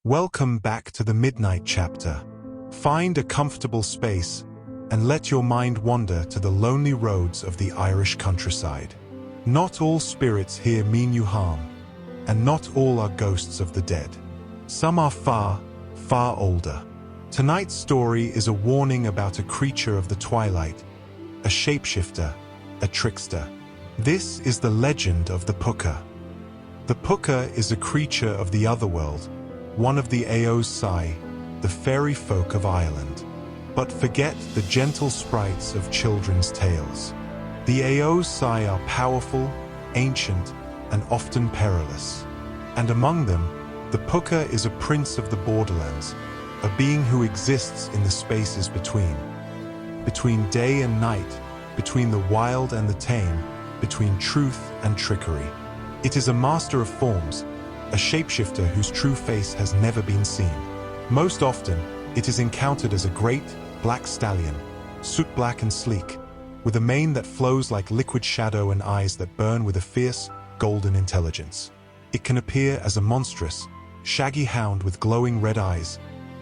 Welcome back to the Midnight Chapter. Find a comfortable space and let your mind wander to the lonely roads of the Irish countryside. Not all spirits here mean you harm, and not all are ghosts of the dead. Some are far, far older. Tonight's story is a warning about a creature of the twilight, a shapeshifter, a trickster. This is the legend of the Pooka. The Pooka is a creature of the Otherworld, one of the Aos Sai, the fairy folk of Ireland. But forget the gentle sprites of children's tales. The Aos Sai are powerful, ancient, and often perilous. And among them, the Pooka is a prince of the borderlands, a being who exists in the spaces between day and night, between the wild and the tame, between truth and trickery. It is a master of forms, a shapeshifter whose true face has never been seen. Most often, it is encountered as a great, black stallion, soot black and sleek, with a mane that flows like liquid shadow and eyes that burn with a fierce, golden intelligence. It can appear as a monstrous, shaggy hound with glowing red eyes,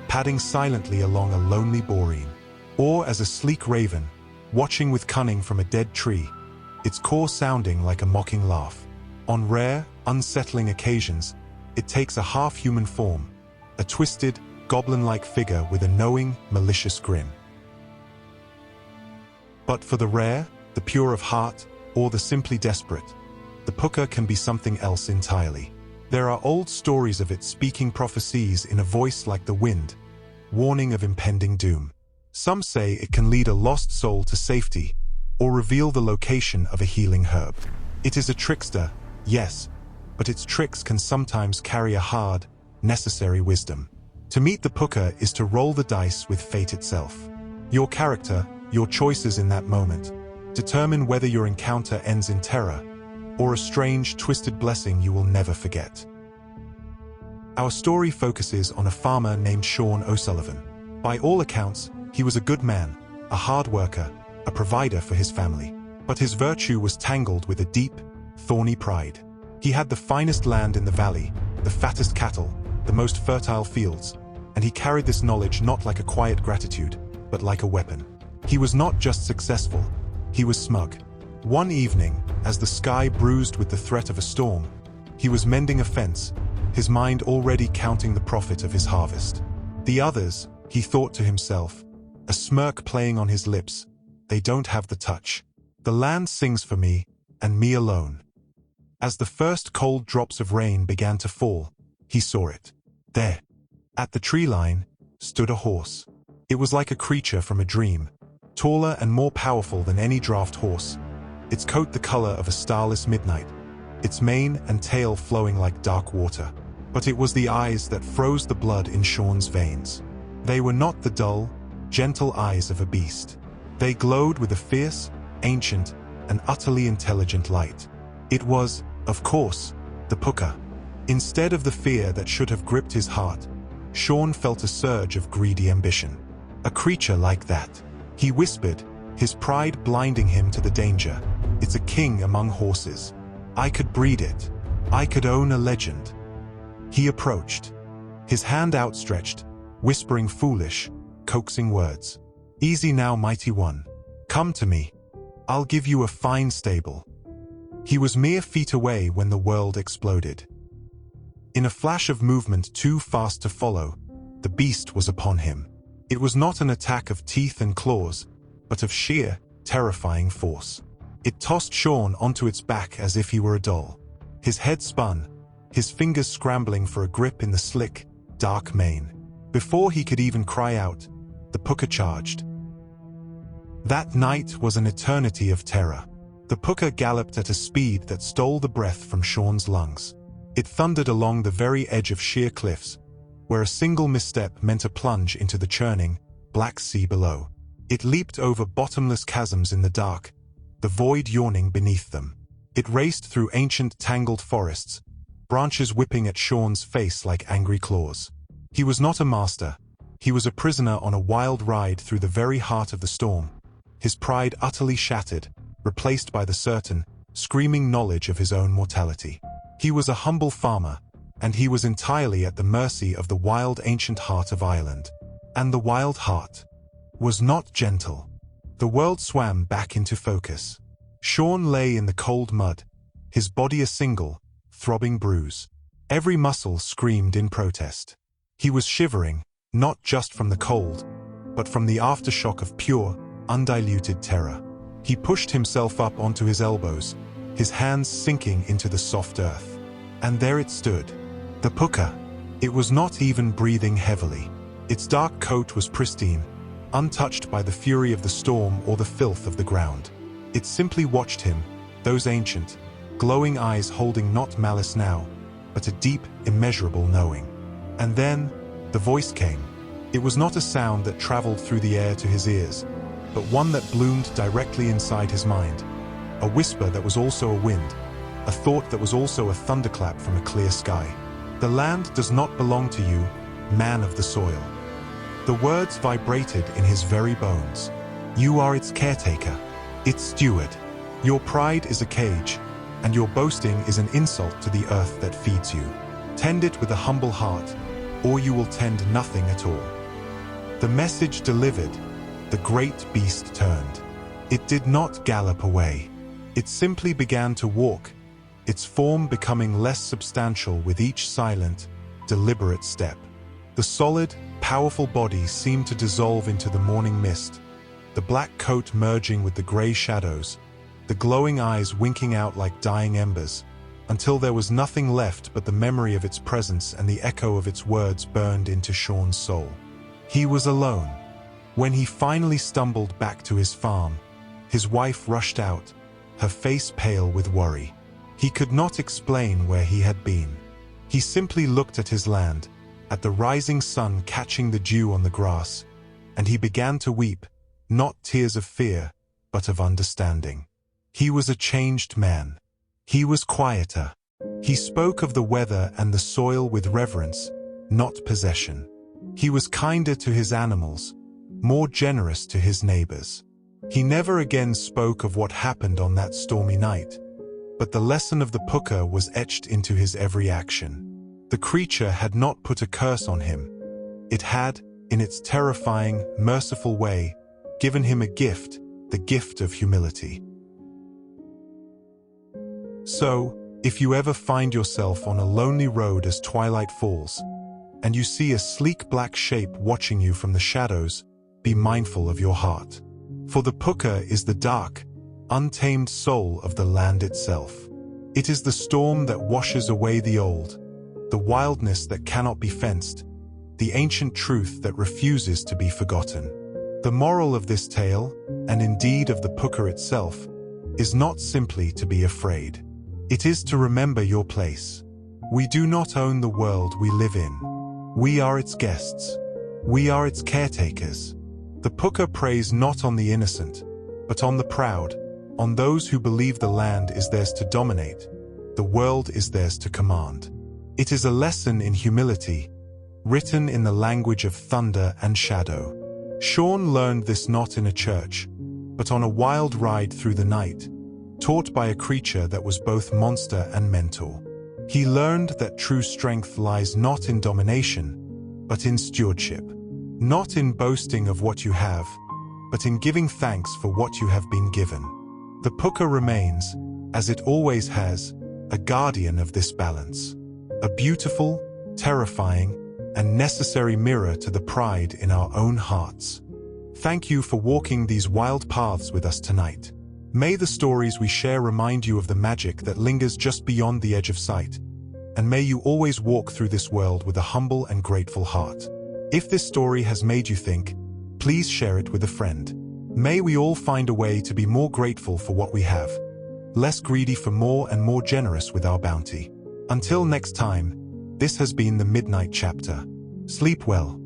padding silently along a lonely boreen, or as a sleek raven, watching with cunning from a dead tree, its call sounding like a mocking laugh. On rare, unsettling occasions, it takes a half-human form, a twisted, goblin-like figure with a knowing, malicious grin. But for the rare, the pure of heart, or the simply desperate, the Pooka can be something else entirely. There are old stories of it speaking prophecies in a voice like the wind, warning of impending doom. Some say it can lead a lost soul to safety, or reveal the location of a healing herb. It is a trickster, yes, but its tricks can sometimes carry a hard, necessary wisdom. To meet the Pooka is to roll the dice with fate itself. Your character, your choices in that moment, determine whether your encounter ends in terror or a strange, twisted blessing you will never forget. Our story focuses on a farmer named Sean O'Sullivan. By all accounts, he was a good man, a hard worker, a provider for his family. But his virtue was tangled with a deep, thorny pride. He had the finest land in the valley, the fattest cattle, the most fertile fields, and he carried this knowledge not like a quiet gratitude, but like a weapon. He was not just successful, he was smug. One evening, as the sky bruised with the threat of a storm, he was mending a fence, his mind already counting the profit of his harvest. The others, he thought to himself, a smirk playing on his lips, they don't have the touch. The land sings for me, and me alone. As the first cold drops of rain began to fall, he saw it. There, at the tree line, stood a horse. It was like a creature from a dream, taller and more powerful than any draft horse, its coat the color of a starless midnight, its mane and tail flowing like dark water. But it was the eyes that froze the blood in Sean's veins. They were not the dull, gentle eyes of a beast. They glowed with a fierce, ancient, and utterly intelligent light. It was, of course, the Pooka. Instead of the fear that should have gripped his heart, Sean felt a surge of greedy ambition. A creature like that. He whispered, his pride blinding him to the danger. It's a king among horses. I could breed it. I could own a legend. He approached, his hand outstretched, whispering foolish, coaxing words. Easy now, mighty one. Come to me. I'll give you a fine stable. He was mere feet away when the world exploded. In a flash of movement too fast to follow, the beast was upon him. It was not an attack of teeth and claws, but of sheer, terrifying force. It tossed Sean onto its back as if he were a doll. His head spun, his fingers scrambling for a grip in the slick, dark mane. Before he could even cry out, the Pooka charged. That night was an eternity of terror. The Pooka galloped at a speed that stole the breath from Sean's lungs. It thundered along the very edge of sheer cliffs, where a single misstep meant a plunge into the churning, black sea below. It leaped over bottomless chasms in the dark, the void yawning beneath them. It raced through ancient, tangled forests, branches whipping at Sean's face like angry claws. He was not a master. He was a prisoner on a wild ride through the very heart of the storm, his pride utterly shattered, replaced by the certain, screaming knowledge of his own mortality. He was a humble farmer, and he was entirely at the mercy of the wild ancient heart of Ireland. And the wild heart was not gentle. The world swam back into focus. Sean lay in the cold mud, his body a single, throbbing bruise. Every muscle screamed in protest. He was shivering, not just from the cold, but from the aftershock of pure, undiluted terror. He pushed himself up onto his elbows, his hands sinking into the soft earth. And there it stood, the Pooka. It was not even breathing heavily. Its dark coat was pristine, untouched by the fury of the storm or the filth of the ground. It simply watched him, those ancient, glowing eyes holding not malice now, but a deep, immeasurable knowing. And then, the voice came. It was not a sound that traveled through the air to his ears, but one that bloomed directly inside his mind. A whisper that was also a wind, a thought that was also a thunderclap from a clear sky. The land does not belong to you, man of the soil. The words vibrated in his very bones. You are its caretaker, its steward. Your pride is a cage, and your boasting is an insult to the earth that feeds you. Tend it with a humble heart, or you will tend nothing at all. The message delivered, the great beast turned. It did not gallop away. It simply began to walk, its form becoming less substantial with each silent, deliberate step. The solid, powerful body seemed to dissolve into the morning mist, the black coat merging with the gray shadows, the glowing eyes winking out like dying embers, until there was nothing left but the memory of its presence and the echo of its words burned into Sean's soul. He was alone. When he finally stumbled back to his farm, his wife rushed out, her face pale with worry. He could not explain where he had been. He simply looked at his land, at the rising sun catching the dew on the grass, and he began to weep, not tears of fear, but of understanding. He was a changed man. He was quieter. He spoke of the weather and the soil with reverence, not possession. He was kinder to his animals, more generous to his neighbors. He never again spoke of what happened on that stormy night, but the lesson of the Pooka was etched into his every action. The creature had not put a curse on him. It had, in its terrifying, merciful way, given him a gift, the gift of humility. So, if you ever find yourself on a lonely road as twilight falls, and you see a sleek black shape watching you from the shadows, be mindful of your heart. For the Pooka is the dark, untamed soul of the land itself. It is the storm that washes away the old, the wildness that cannot be fenced, the ancient truth that refuses to be forgotten. The moral of this tale, and indeed of the Pooka itself, is not simply to be afraid. It is to remember your place. We do not own the world we live in. We are its guests. We are its caretakers. The Pooka preys not on the innocent, but on the proud, on those who believe the land is theirs to dominate, the world is theirs to command. It is a lesson in humility, written in the language of thunder and shadow. Sean learned this not in a church, but on a wild ride through the night, taught by a creature that was both monster and mentor. He learned that true strength lies not in domination, but in stewardship. Not in boasting of what you have, but in giving thanks for what you have been given. The Pooka remains, as it always has, a guardian of this balance. A beautiful, terrifying, and necessary mirror to the pride in our own hearts. Thank you for walking these wild paths with us tonight. May the stories we share remind you of the magic that lingers just beyond the edge of sight, and may you always walk through this world with a humble and grateful heart. If this story has made you think, please share it with a friend. May we all find a way to be more grateful for what we have, less greedy for more and more generous with our bounty. Until next time, this has been the Midnight Chapter. Sleep well.